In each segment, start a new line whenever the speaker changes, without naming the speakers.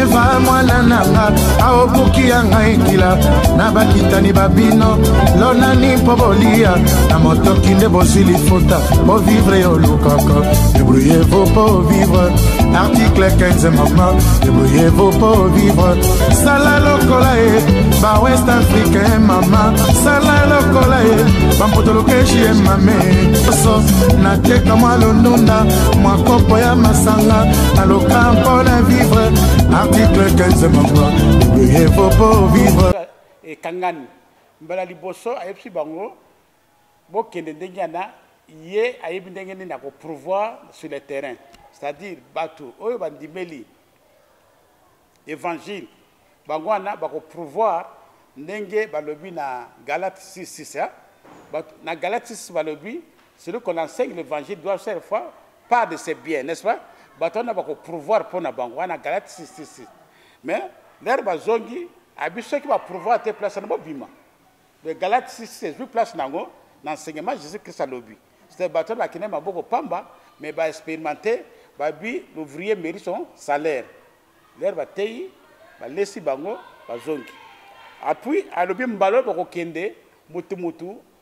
eva mwana nanga aobuki ya ngai kila na bakitani babino lonani mpo bolia na motoki nde bozili fota po vivre yo lukaka débrouillez-vous pour vivre article 15 mama débrouillez-vous pour vivre sala lokola e ba west africain mama sala lokola e bampotolokeshi e mame so nateka mwa londunda mwa kopo ya masanga naloka mpona vivre article 15 mama débrouillez-vous pour vivre
e kangani mbala liboso ayepsi bango bokende ndenge na ye ayebi ndenge nini ako pouvoir sur le terrain, c'est-à-dire bato oyo bandimeli évangile bango wana bako pouvoir ndenge balobi na Galates 6:6 na Galates 6 balobi celui qu'on enseigne l'évangile doit chaque fois part de ses biens, n'est-ce pas? Bato wana bako pouvoir pour na bango wana Galates 6:6 mais l'air bazongi abiso qui va pouvoir te place na bobima le Galates 6:6 place nango l'enseignement Jésus-Christ à l'obi. C'est un bâton qui n'est pas beaucoup pamba, mais va expérimenter, va bi l'ouvrier mérite son salaire. L'air va tailler, va laisser bango, va zongi. Après, à l'obi mbalo va kende, mutu,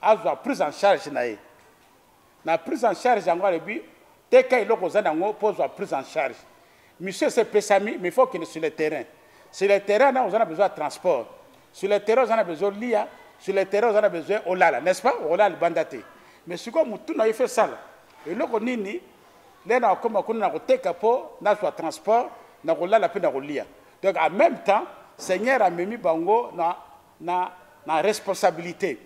a prise en charge nae. Na prise en charge en gros l'obi, dès qu'il est aux anango pose la prise en charge. Monsieur c'est pesami, mais il faut qu'il est sur le terrain. Sur le terrain, on a besoin de transport. Sur le terrain, on a besoin de l'IA. Sur le terrain, on a besoin d'olala, n'est-ce pas? Olala bandaté. Mais si on a fait ça, et là, on a comme on a un transport, on a la peine de lire. Donc, en même temps, le Seigneur a mis bango na responsabilité.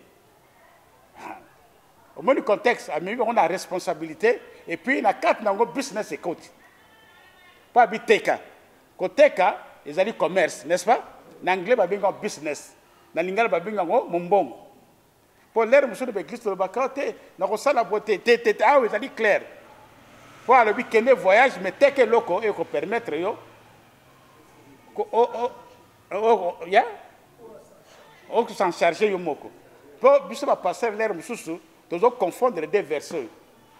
Au moins, le contexte, on a responsabilité, et puis, il y a 4 business et côté. Pas habiteka. Côté, ils ont commerce, n'est-ce pas? En anglais, il y a business. Na lingala babinga ngo mombongo pour l'air monsieur de Christ le bakate na ko sala beauté tete ah oui ça dit clair pour le week-end voyage mais teke loko et ko permettre yo ko ya o s'en charger yo moko pour biso ba passer l'air mususu tozo confondre les deux versets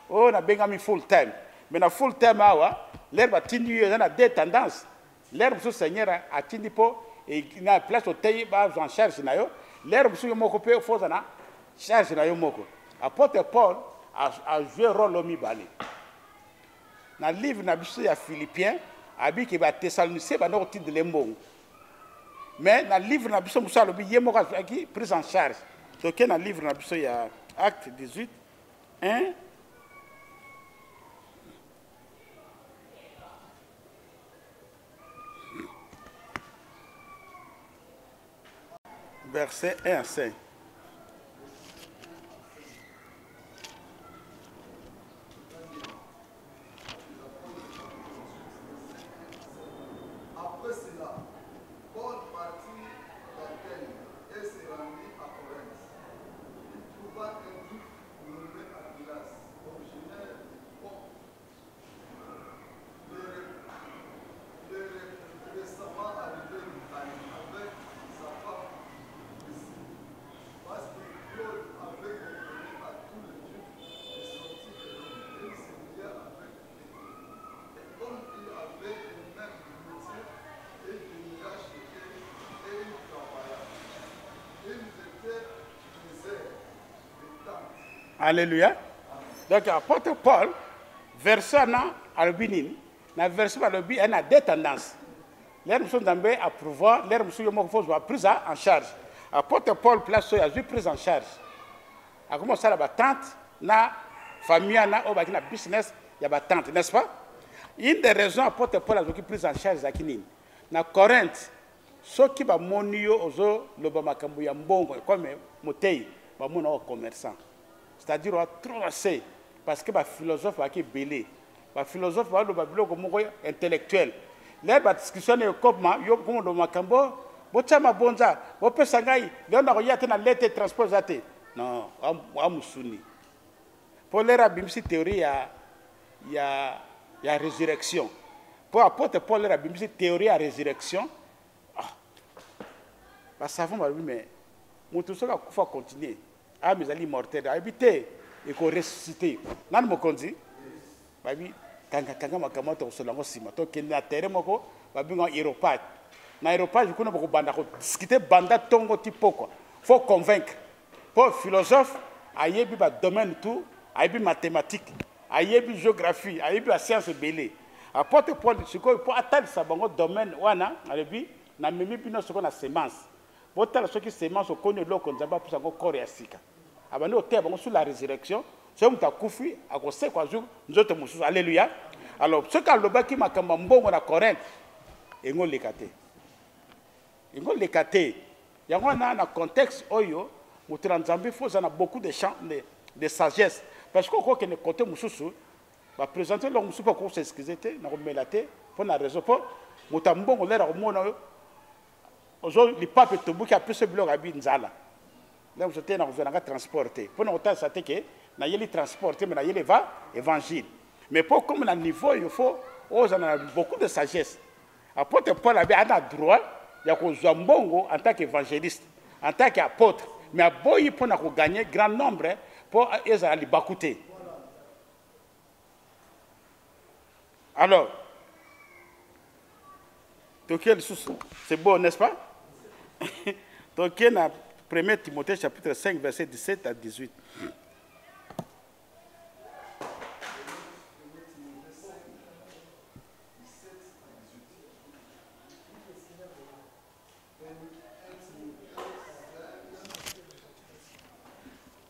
oh na benga mi full time mais na full time awa l'air ba tindi yo na deux tendances l'air mususu Seigneur a tindi po et il a place au taille en charge nayo l'air monsieur moko pe faut na charge nayo moko apôtre Paul a joué rôle mi balé na livre na biso ya Philippiens abi ki ba Thessaloniciens ba no titre de lembongo mais na livre na biso musa lobi ye moko aki prise en charge donc na livre na biso ya acte 18 1 verset 1 à 5.
Après cela, Paul partit d'Athènes et se rendit à Corinthe. Il trouva un juif nommé Aquilas, originaire de Ponte. Le récemment arrivé d'Italie avec sa femme. Parce que Claude avait ordonné à tous les Juifs de sortir de Rome. Il se lia avec eux. Et comme il avait une même métier, il venia chez eux et il travailla. Ils étaient misères de tentes.
Alléluia. Donc, apôtre Paul, verset na albinin, na verset albi, il y a deux tendances. L'air nous sommes à pouvoir, l'air nous sommes prise en charge. Apôtre Paul place a prise en charge. A commencé à la tante, na famille, na business, il y a tante, n'est-ce pas? Une des raisons apôtre Paul a prise en charge à Kinine. Na Corinthe, ceux qui va monio ozo le bamakambu ya mbongo comme motei ba mona au commerçant. C'est-à-dire on a trop assez parce que ba philosophe va qui belé. Ba philosophe va le babilo comme intellectuel. Là ba discussion est comme yo comme le makambo bochama bonza bopesa ngai leo na koyate na lete transport zate non amusuni pour leur abimsi théorie ya résurrection pour apôtre Paul leur abimsi théorie ya résurrection ba savon ba mais mutu soka kufa continuer mais ali mortel habiter et ko ressusciter nan mo konzi ba bi kanga makamata osolango sima to kenda terre moko babinga aéropage. Na aéropage kuna bako banda ko discuter banda tongo tipo quoi. Faut convaincre. Pour philosophe, ayebi ba domaine tout, ayebi mathématique, ayebi géographie, ayebi la science belé. Apporte Paul pour atteindre ça bango domaine wana, ayebi na memi bino soko na semence. Pour tala soki semence o connaît loko nzamba pour sango corps ya sika. Abano te bango sur la résurrection, c'est muta kufi akose kwa jour nzoto mususu. Alléluia. Alors ce qu'a lobaki makamba mbongo na Corinthe, engo lekate. Engo lekate. Yango na contexte oyo mutra nzambe faut ça na beaucoup de champs de sagesse parce que quoi que ne côté mususu va présenter l'homme mususu pour s'excuser na remelate pour la raison pour mutambongo lera omona aujourd'hui le pape tobuki a plus bloc abi nzala là vous êtes na revenanga transporter pour nous ça te que na yeli transporter mais na yeli va évangile mais pour comme na niveau il faut on a beaucoup de sagesse apôtre Paul avait un droit ya ko mbongo en tant qu'évangéliste en tant qu'apôtre mais à boy pour gagner grand nombre pour les bakouté. Alors, c'est beau, n'est-ce pas? Donc, il y a 1 Timothée chapitre 5, verset 17 à 18.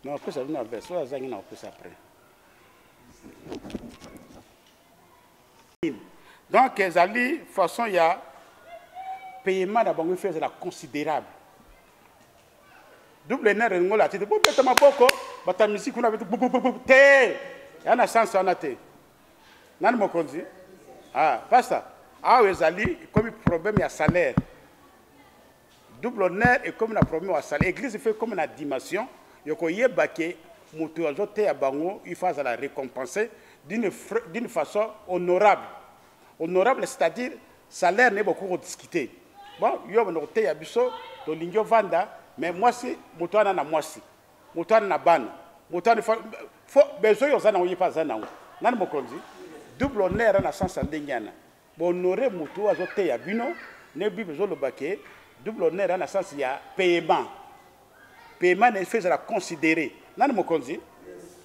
Non, après ça vient avec ça, ça vient plus après. Donc, de toute façon, il y a paiement d'abord, il fait la considérable. Double nerf, il y a des gens qui ont beaucoup, la musique, on a il y a un sens, on a été. Non, je me dis, ah, pas ça. Ah, oui, comme problème, il y a salaire. Double nerf est comme un problème, il y a salaire. L'église fait comme une dimension. Il faut la récompenser d'une façon honorable. Honorable, c'est-à-dire, salaire n'est beaucoup discuté. Bon, il y a un peu vanda, mais moi, c'est Moutouana na moi, si. Moutouana na ban. Moutouana, faut besoin de ça, on n'y a pas ça. Non, je dis, double honneur en sens d'Indiana. Bon, honorer Moutou, azote ya bino, ne bi besoin de baquet, double honneur en sens, il y a paiement. Paiement est fait à considérer. Nan mo konzi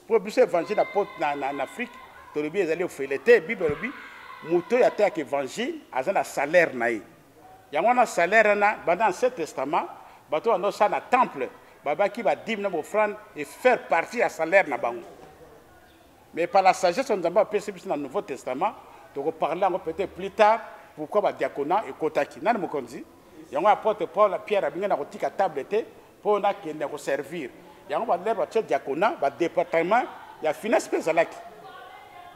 pour plus évangile en Afrique, to le bien aller au fêter Bible bi muto ya ta que évangile azana salaire naï. Ya ngona salaire na dans l'Ancien Testament, bato ando ça na temple, baba qui va dîme na offrande et faire partie à salaire na bango. Mais par la sagesse on d'abord percer dans le Nouveau Testament, donc parler peut-être plus tard pourquoi ba diaconat et kotaki. Nan mo konzi. Ya ngona apôtre Paul Pierre abinga na kotika table té pour nous servir. Il y a un diaconat, un département, il y a finance pézalaki.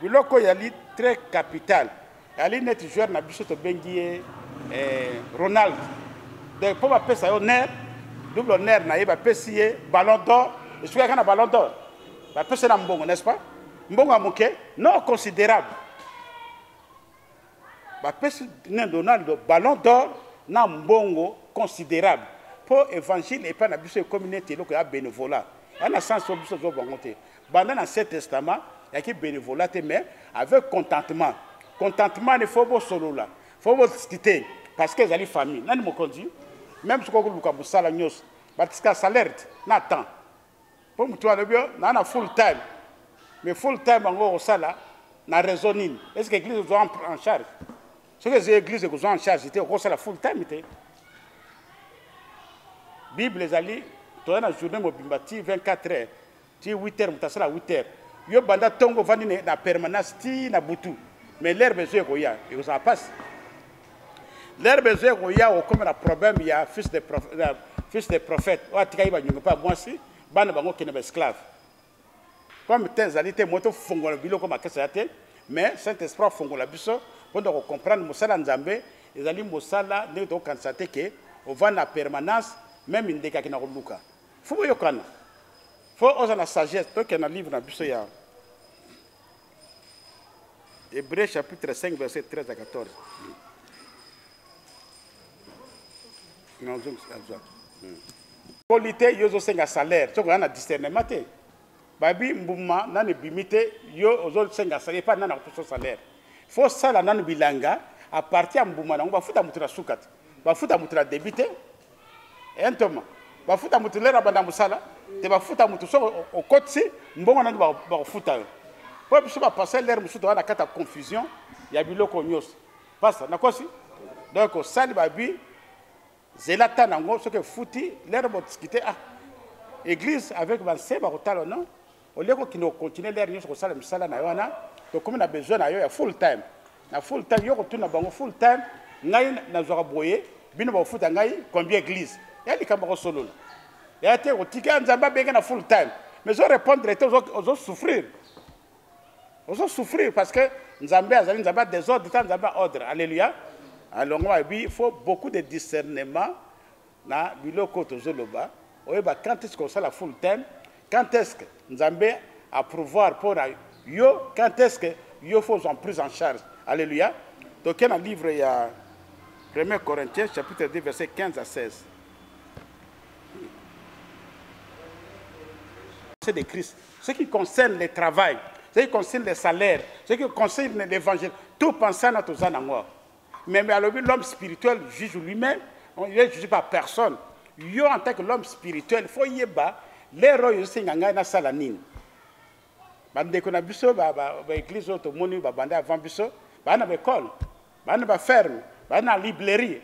Le loco il y a très capital. Il y a un joueur na biso to bengi Ronald. Donc pour m'appeler ça honneur, double honneur na yeba pesier ballon d'or. Et celui qui a un ballon d'or, va pesier na mbongo, n'est-ce pas? Mbongo amuke non considérable. Va pesier na Donald ballon d'or na mbongo considérable. Pour l'évangile et pas la communauté, il y a bénévolat. Il y a un sens de bonté. Pendant l'Ancien Testament, il y a bénévolat, mais avec contentement. Contentement, il faut solo là. Il faut discuter. Parce que les gens famille. Nan mo konzi. Même si vous avez un salaire, parce que salaire, n'a temps. Pour moi, tu as le bien, n'a full time. Mais full time, on a salaire, n'a raisonné. Est-ce que l'église doit en charge? Ce que les églises doivent en charge, c'était au salaire full time. Bible les alliés, tu as une journée mobile, 24 heures, tu 8 heures, tu as 8 heures. Yo banda tongo vandi na permanence ti na butu. Mais l'air besoin koya, et ça passe. L'air besoin koya au comme un problème, il y a fils de prophète. Ou atika iba nyunga pas moi si, bana bango qui n'est esclave. Comme tes alliés, tes motos font le bilo comme à Kassate, mais Saint-Esprit font la biso pour nous comprendre Moussala Nzambe, les alliés Moussala ne doivent constater que on va na permanence. Même une déca qui n'a pas de lucas. Il faut que faut oser la sagesse. Donc, il y a un livre dans le Bible. Hébreux chapitre 5, verset 13 à 14. Polité, yo zo senga salaire. Tu vois, on a discernement. Babi, mbouma, nan bimité, yo zo senga salaire. Pas nan a salaire. Faut ça la nan bilanga. à partir à Mboumana, on va foutre à Moutra Soukat, on va foutre à Moutra débité, et un tome, on va foutre à Moutra l'air à Bandamoussala, on va foutre à Moutra au côté, Mbomana va foutre à eux. Pour que je passer l'air, je suis dans la confusion, il y a eu le cognos. Passe, n'a quoi si? Donc, au Sali Babi, Zélata Nango, ce que fouti, l'air va discuter, ah, église avec Vancé, Barotal, non? Au lieu qu'il continue l'air, nous sommes au Sala Naïwana, donc comme on a besoin, il y a full time. Na full time, il y a retourné full time, Naï n'a boyé, bien au foot à Naï, combien église? Il y a des camarades solo. Il y a été au ticket, on a bien full time. Mais je répondre aux autres souffrir. Aux autres souffrir parce que nous avons des ordres, nous avons ordre. Alléluia. Alors, il faut beaucoup de discernement dans le biloko de Zoloba. Quand est-ce qu'on fait la full time? Quand est-ce que nous avons à pouvoir pour yo? Quand est-ce que yo faut en prise en charge? Alléluia. Donc, il y a un livre, il y a 1 Corinthiens, chapitre 2, versets 15 à 16. C'est de Christ. Ce qui concerne le travail, ce qui concerne les salaires, ce qui concerne l'évangile, tout pensant à tout ça dans moi. Mais l'homme spirituel juge lui-même, il n'est jugé par personne. Yo, en tant que l'homme spirituel, il faut y avoir les rois aussi dans la nine. Bande qu'on a biso, l'église automoni, bande avant biso, bande école, bande ferme, bande librairie.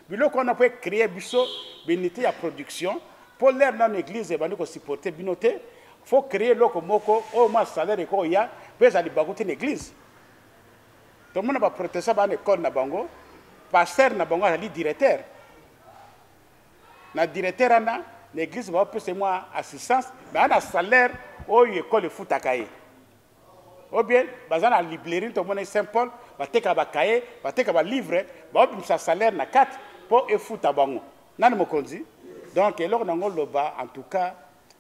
Bilo qu'on a pu créer biso, bénité à production, pour l'air dans l'église et bande supporter binoté. Il faut créer l'okomoko, au moins salaire et quoi il y a, puis ça libagouter l'église. Tout le monde va protéger dans l'école na bango, pasteur na bango ali directeur. Na directeur ana, l'église va payer moi assistance, mais ana salaire au école foot à cahier. Ou bien, bazan à librairie, tout le monde est Saint-Paul, va te kaba cahier, va te kaba livre, va obtenir sa salaire na 4 pour e foot à bango. Nan mo konzi. Donc, alors nango loba, en tout cas,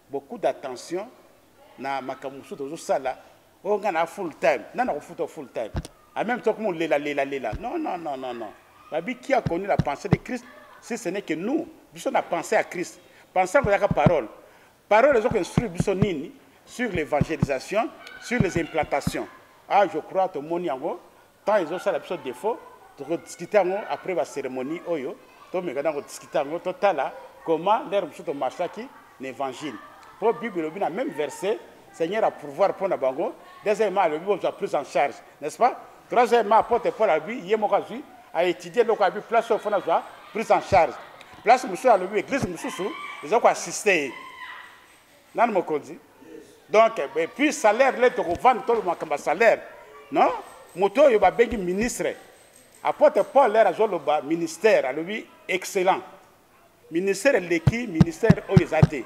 beaucoup d'attention na makamusu tozo sala o ngana full time nana ko futo full time en même temps comme lela non babi qui a connu la pensée de Christ si ce n'est que nous biso na pensé à Christ pensant que la parole les autres instruire biso nini sur l'évangélisation sur les implantations je crois que moni yango tant ils ont ça la biso défaut de discuter après la cérémonie oyo to me gana ko discuter ngo totala comment leur biso to marchaki l'évangile. Pour la Bible, le même verset, Seigneur a pouvoir pour la bango. Deuxièmement, le Bible a pris en charge, n'est-ce pas? Troisièmement, apôtre Paul a vu, il a étudié le cas place au fond de la prise en charge. Place monsieur à l'église monsieur, ils ont assisté. Nan mo konzi. Donc, et puis salaire, là, tu revends tout le monde comme salaire, non? Moto il va bengi ministre. Apôtre Paul là, a le ministère, à lui excellent. Ministère l'équipe, ministère OISAT.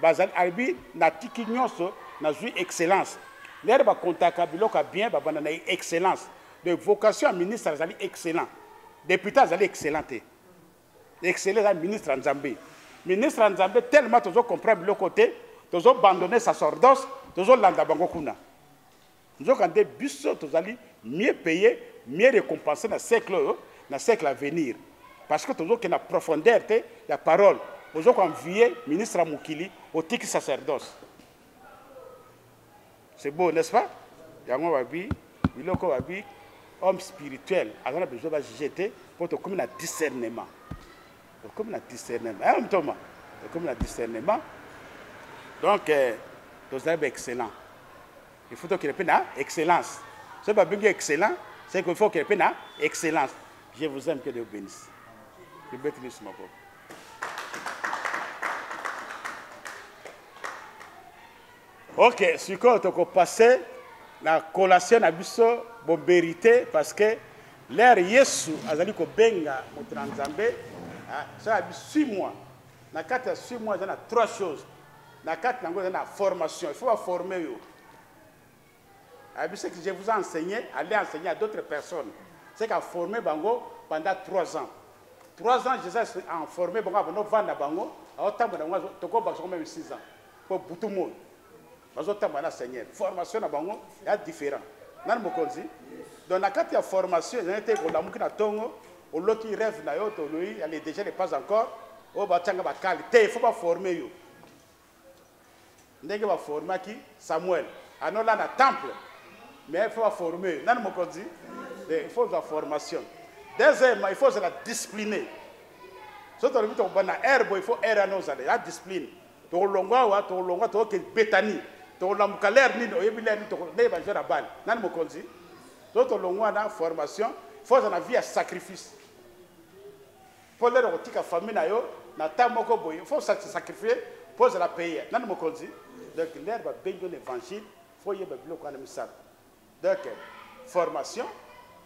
Bazal Albi na tiki nyonso na zui excellence. L'air va contacter biloka bien ba banana excellence. De vocation à ministre azali excellent. Député azali excellenté. Excellent à ministre Nzambe. Ministre Nzambe tellement toujours comprendre le côté, toujours abandonner sa sordos, toujours landa bango kuna. Nous quand des biso tozali mieux payé, mieux récompensé dans siècle à venir. Parce que toujours qu'il y a profondeur de la parole. Aujourd'hui, envié ministre Moukili au tiki sacerdoce. C'est beau, n'est-ce pas? Yango Wabi, Biloko Wabi, homme spirituel, on a besoin de jeter pour te comme un discernement. Comme un discernement. Hein, Thomas? Comme un discernement. Donc, vous avez excellent. Il faut qu'il y ait une excellence. Ce n'est pas bien excellent, c'est qu'il faut qu'il y ait une excellence. Je vous aime, que Dieu bénisse. Je vais te dire mon peuple. Ok, ce qu'on a passé, la collation a biso bon vérité parce que l'air Yesu azali ko benga mutranzambe ça a 6 mois. Na 4 6 mois, il y a 3 choses. Na 4 il y a formation, il faut former yo. Ce que je vous ai enseigné, allez enseigner à d'autres personnes. C'est qu'à former bango pendant 3 ans. 3 ans, Jésus a formé bango avant de vendre bango, à autant de bango, toko bango même 6 ans. Pour tout le monde. Seigneur. Formation na bango est différent. Nan mokonzi. Dans la carte de formation, il y a été pour la mukina tongo, au lot qui rêve na yo to lui, elle est déjà pas encore. Au batanga ba qualité, il faut pas former yo. Ndenge va former qui Samuel. Ano là na temple. Mais il faut pas former. Nan mokonzi. Il faut la formation. Deuxièmement, il faut la discipliner. Surtout le but de herbe, il faut errer à nos allées. La discipline. Tu as longa, tu as bétani. Tu as l'amcaler, tu as la balle. Nan mo konzi. Tu as longa formation. Il faut la vie à sacrifice. Pour les gens qui ont famille, il faut se sacrifier pour la payer. Nan mo konzi. Donc l'herbe va bénir l'évangile. Il faut y avoir le bloc en émissaire. Donc formation,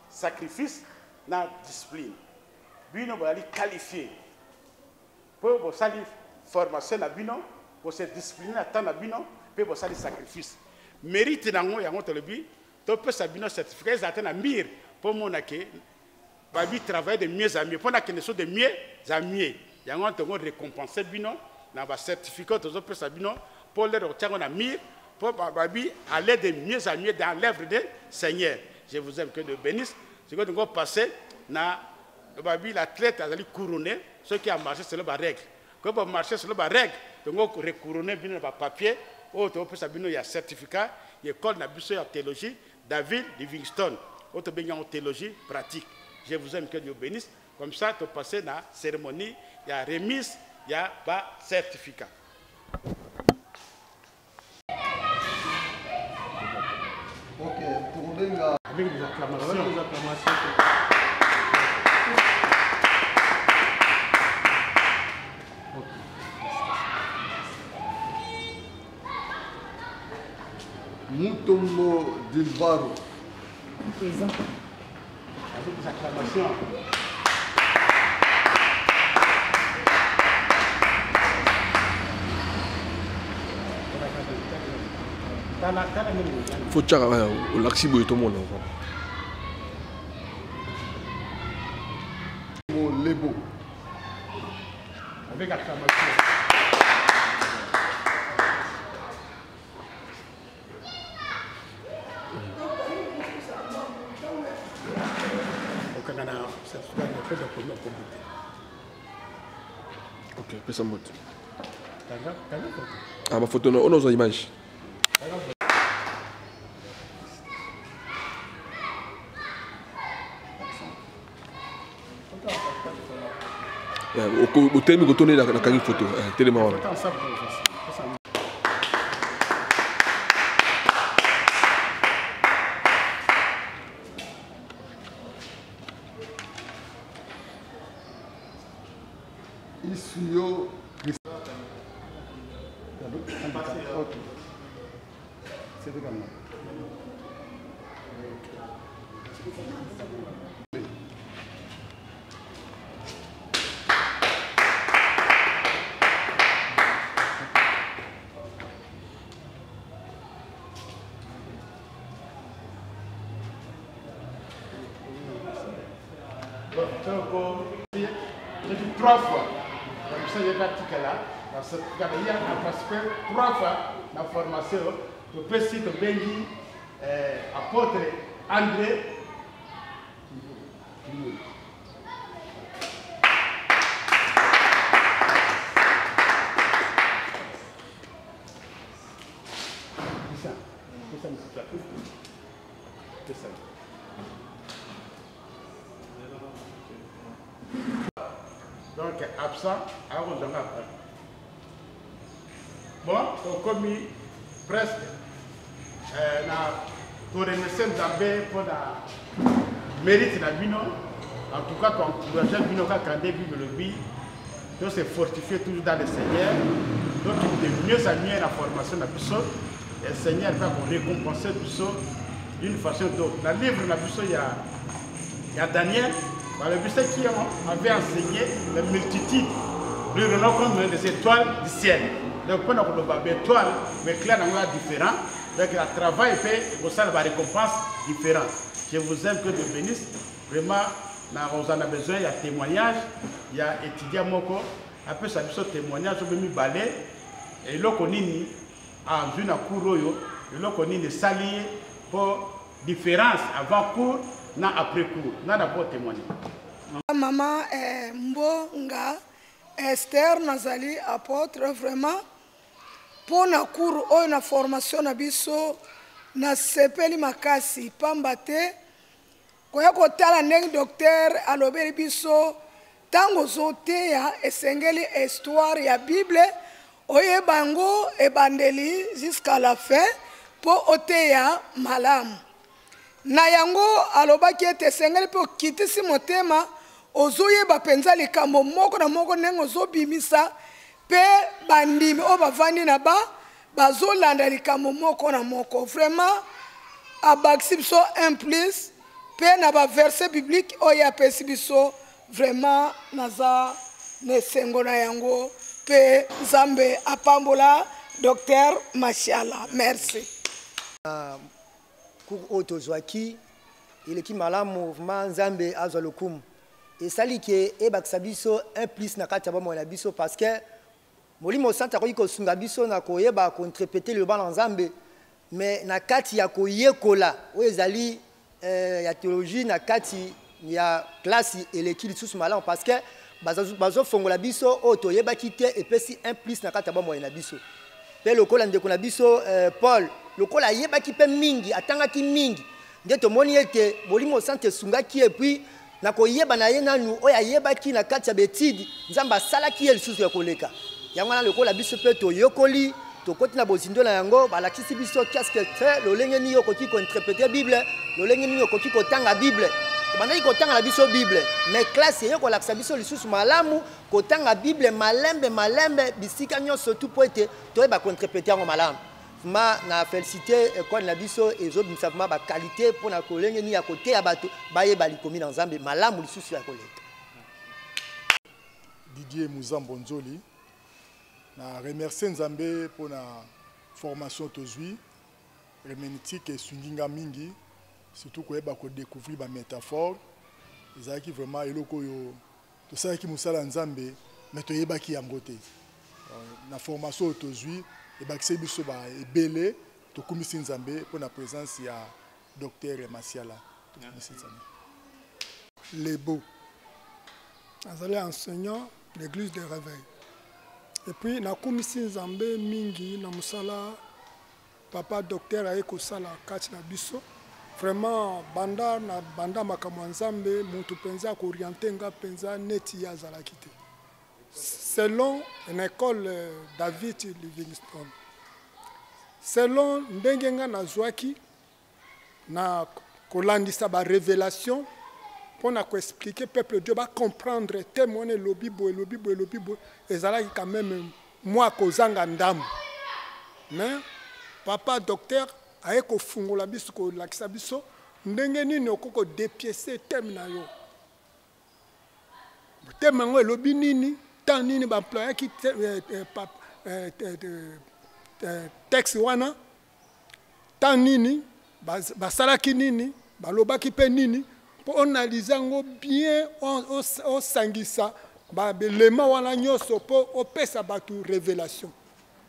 sacrifice, na discipline. Bino va aller qualifier. Pour vous salir formation na bino, pour se discipliner à temps na bino, pour vous salir sacrifice. Mérite nango ya ngoto lebi, to peut sa bino certificat ils attendent à mire pour mon que va lui travailler de mieux en mieux. Pour na que de mieux en mieux. Ya ngoto ngo récompenser bino na ba certificat to peut sa bino pour leur retirer na mire pour babi aller de mieux en mieux dans l'œuvre du Seigneur. Je vous aime que Dieu bénisse. C'est que nous passer na babi l'athlète a allé couronner ceux qui a marché selon la règle. Quand on marche selon la règle, donc on recouronner bien le papier. Autre peut savoir il y a certificat, l'école n'a plus en théologie, David Livingstone. Autre bien en théologie pratique. Je vous aime que Dieu bénisse. Comme ça, tu passes dans la cérémonie, il y a remise, il y a pas certificat.
Ok, pour les gars.
Avec les acclamations.
Mutombo Dilbaro.
Présent. Avec les acclamations.
Il faut tchara au laxibo et tout le monde.
Lebo.
Avec acclamation.
Ok, fais ça mode. Ah, ma photo, on a une image. Au thème, vous tournez la photo. Tellement.
Isuyo.
C'est de gamme. J'ai dit 3 fois. Comme ça, j'ai pratiqué là. Il y a participé 3 fois dans la formation. Je peux citer Benji, apôtre André. Donc, absent, alors on en a après. Bon, donc comme presque, pour remercier Nzambé pour la mérite de Bino, en tout cas, pour encourager Bino quand on vivre le bi, donc c'est fortifier toujours dans le Seigneur, donc il est mieux à mieux la formation de Bisso, et le Seigneur va récompenser Bisso d'une façon d'autre. Dans le livre de Bisso, il y a Daniel. Le Bisso qui avait enseigné la multitude, lui renom comme les étoiles du ciel. Donc, pendant que les étoiles, mais clair, on différent. Donc, le travail fait, vous savez, la récompense différente. Je vous aime que Dieu bénisse. Vraiment, on en a besoin, il y a témoignage, il y a étudiant Moko. Après, ça a témoignage, on peut balai. Et là, on est en juin à Kouroyo, et là, on est salié pour différence avant cours. Na après cours, na d'abord témoigner.
Maman Mbonga Esther Nazali apôtre vraiment pour na cours ou na formation na biso na sepeli makasi pambate koya kotala ndenge docteur alobeli biso ntango ozoteya esengeli histoire ya bible oyeba yango ebandeli jusqu'à la fin mpo oteya malamu na yango alobaki ete esengeli mpe okitisi motema ozoyeba mpenza likambo moko na moko ndenge ozobimisa mpe bandimi oyo bavandi na bazolanda likambo moko na moko vraiment abakisi biso un plus mpe na baverset biblique oyo apesi biso vraiment naza na esengo na yango mpe nzambe apambola docteur Mashiala. Merci.
Oyo tozwaki eleki malamu vraiment nzambe azwa lokumu esali ke ebakisa biso un plus na kati ya bomoi na biso parce que molimo santu akoki kosunga biso na koyeba kointerprete liloba na nzambe mais na kati ya koyekola oyo ezali ya théologie na kati ya classe eleki lisusu malamu parce que bazofongola biso oyo toyebaki te epesi un plus na kati ya bomoi na biso mpe lokola ndeko na biso Paul lokola ayebaki mpe mingi atangaki mingi nde tomoni ete molimo santu esungaki epuis na koyeba na ye nanu oyo ayebaki na kati ya betidi nzambe asalaki ye lisusu ya koleka yango wana lokola biso mpe toyokoli tokoti na bozindo na yango balakisi biso qu'est-ce que lolenge nini okoki kointerprete bible lolenge nini okoki kotanga bible tobandaki kotanga na biso bible mais classe eyo kolakisa biso lisusu malamu kotanga bible malembe bisika nyonso tu mpo ete toyeba kointerprete yango malamu ma na félicité ekole na biso ezobimisa vraiment baqualité mpona kolenge nini ya koteya bato bayeba likomi na nzambe malamu lisusu ya koleka.
Didier Muzambo Nzoli na remercie nzambe mpona formation tozwi herménétique esunginga mingi surtout koyeba kodécouvrir bamétaphore ezalaki vraiment eloko oyo tosalaki mosala nzambe mais toyebaki yango te na formation oyo tozwi ebakisi biso baebele tokumisi nzambe mpona présence ya docteur Mashiala.
Lebo azali enseignant l'église de réveil et puis nakumisi nzambe mingi na musala papa docteur aye kosala kati na biso vraiment banda makambo ya nzambe mutu mpenza akoriente nga mpenza neti ye azalaki te selon une école David Livingstone selon ndenge nga nazwaki na kolandisa ba révélation pour na expliquer peuple Dieu va comprendre témoigner le Bible et ça là quand même moi kozanga ndambo mais papa docteur aye ko fungola biso ko lakisa biso ndenge nini okoko dépiécer thème na yo thème ngo elobi nini tant nini ba employé ki texte wana tant nini basalaki nini balobaki pe nini pour analyser ngo bien on sangisa ba belema wana nyoso po opesa batu révélation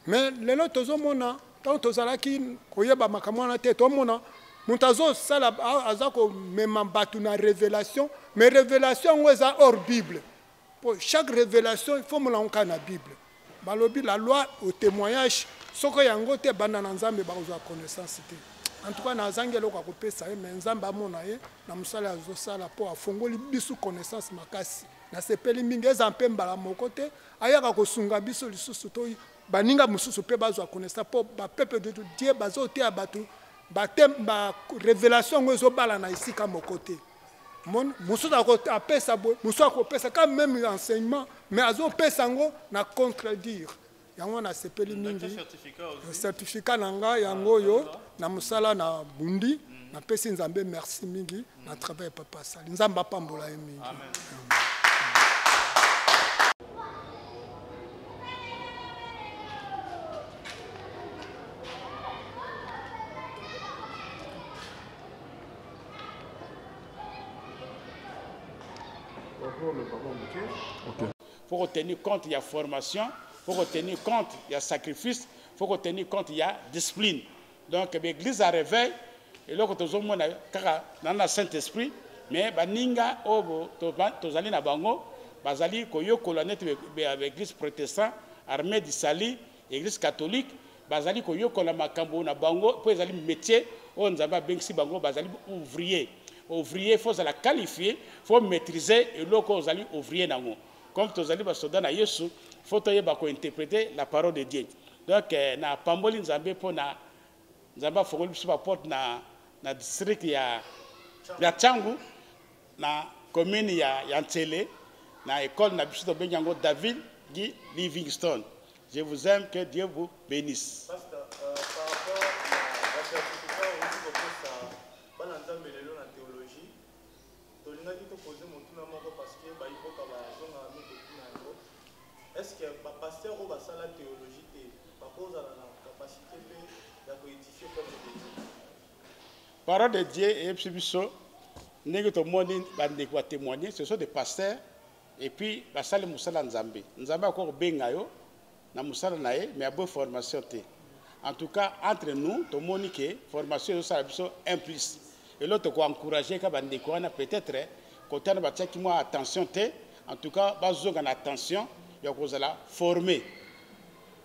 mais lelo tozomona tant tozalaki koyeba makambo wana te tomona montazo sala azako mema batu na révélation mais révélation ngo eza hors bible pour chaque révélation il faut monanka na bible balobi la loi au témoignage soko yango te bana na nzambe ba kozwa connaissance te. En tout cas, na zangelo kwa kopesa ye mais nzamba amona ye na musala azosala po afongoli biso connaissance makasi na sepeli mingi ezampe mbala moko te ayaka kosunga biso lisusu to baninga mususu pe bazwa connaissance po ba peuple de Dieu bazote abatu ba révélation ngo bala na isika moko te mon mususu apesa mususu akopesa quand même enseignement mais azopesa ngo na contredire yango na sepeli mingi certificat nanga yango yo na musala na bundi na pesi nzambe merci mingi na travail papa sali nzamba pambola ye mingi. Amen.
Il faut retenir compte, il y a formation, il faut retenir compte, il y a sacrifice, il faut retenir compte, il y a discipline. Donc l'église a réveil, et là, quand on a dans le Saint-Esprit, mais baninga obo tozali na bango, bazali koyo kolonete avec l'église protestante, armée du Sali, l'église catholique, bazali koyo kolama makambo na bango, pour ezali métier, on nzamba bengsi bango bazali ouvrier. ouvrier, il faut la qualifier, il faut maîtriser et là quand vous allez ouvrier nango. Comme vous allez soldat na Yesu, il faut interpréter la parole de Dieu. Donc na pamboli nzambe po na nzamba fongoli biso ba porte na district ya Tchangu na commune ya Ntsele na école na biso to benyango David Guy Livingstone. Je vous aime, que Dieu vous bénisse.
Pasteur, par rapport à la certificat au niveau de la théologie, est-ce que le pasteur ou la théologie propose la capacité de édifier comme Dieu?
Parole de Dieu et Psibiso, nous témoigner, ce sont des pasteurs et puis basale musala nzambe. Nzambe encore bengayo na musala nae mais a bonne formation té. En tout cas entre nous, to monique formation de ça biso implice. Et l'autre ko encourager ka bande ko na peut-être côté na batia ki moi attention té. En tout cas bazo ngana attention ya ko zala former.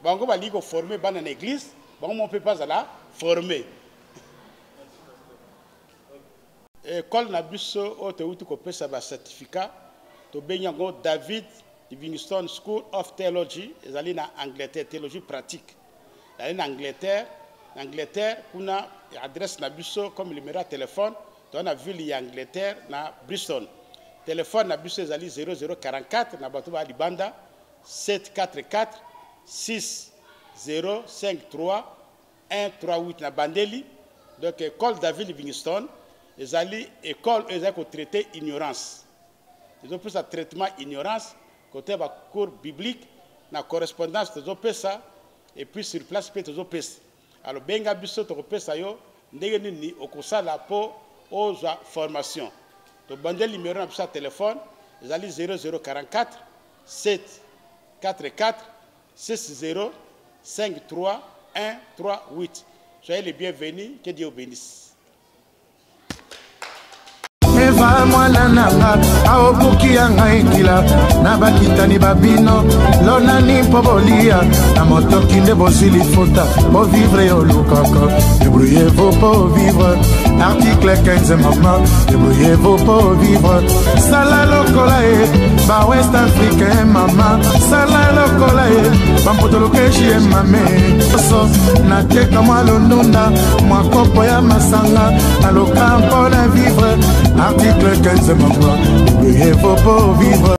Bango bali ko former bana na église, bango on peut pas la former. École na biso o te uti ko pesa ba certificat to benyango David Livingstone School of Theology, ezali na Angleterre, théologie pratique. Ezali na Angleterre, kuna adresse na biso comme numéro de téléphone, dans la ville ya Angleterre na Bristol. Téléphone na biso ezali 0044 na bato ba libanda 744 6053 138 na Bandeli. Donc école David Livingstone, ezali école ezali ko traiter ignorance. Ils ont pris un traitement ignorance côté ba cours biblique na correspondance de opesa et puis sur place peut de opesa. Alors benga biso to opesa yo ndenge nini okosala po oza formation. To bandel numéro na biso téléphone ezali 0044 744 60 53 138. Soyez les bienvenus, que Dieu bénisse.
Eva mwana nanga aobuki ya ngai kila na bakitani babino lonani mpo bolia na motoki nde bozwili fota po vivre yo lukaka débrouillez-vous pour vivre article 15 maman débrouillez-vous pour vivre sala lokola e ba west africain mama sala lokola e bampotolokeshi e mame so nateka mwa londonda mwa kopo ya masanga na lokampo na vivre article 15 maman débrouillez-vous pour vivre